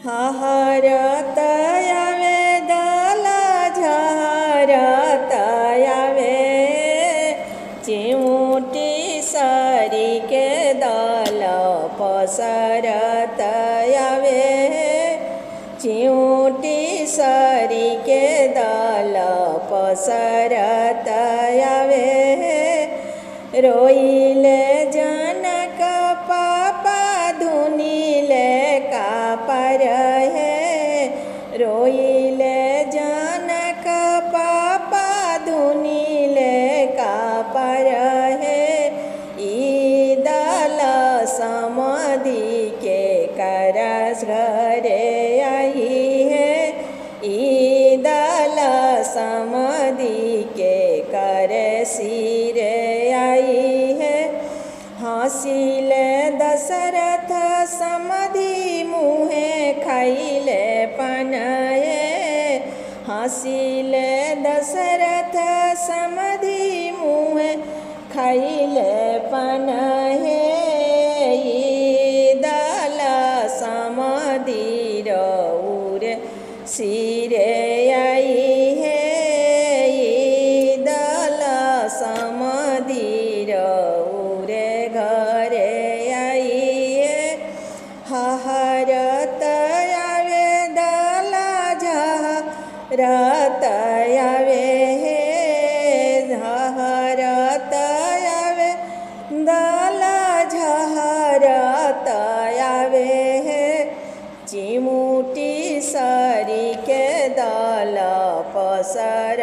हहरत आवे दल झहरत आवे चिमूटी सरी के दल पसरत आवे चिमूटी सरी के दल पसरत आवे रोइले जनक पापा धुनिले कापर है रोइले जनक पापा धुनिले कापर है ई दल समाधि के करस घरे आई है ई दल समाधि के कर सिरे आई है हँसिले दशरथ समाधि मुहे खाइले पनये हँसिले दशरथ समाधि मुहे खाइले पनये ई दल समाधि रौरे सिरे आई है ई दल समाधि रौरे घरे आई है हहरत आवे दल झहरत आवे हहरत आवे दल झहरत आवे चिमूटी सरी के दल पसर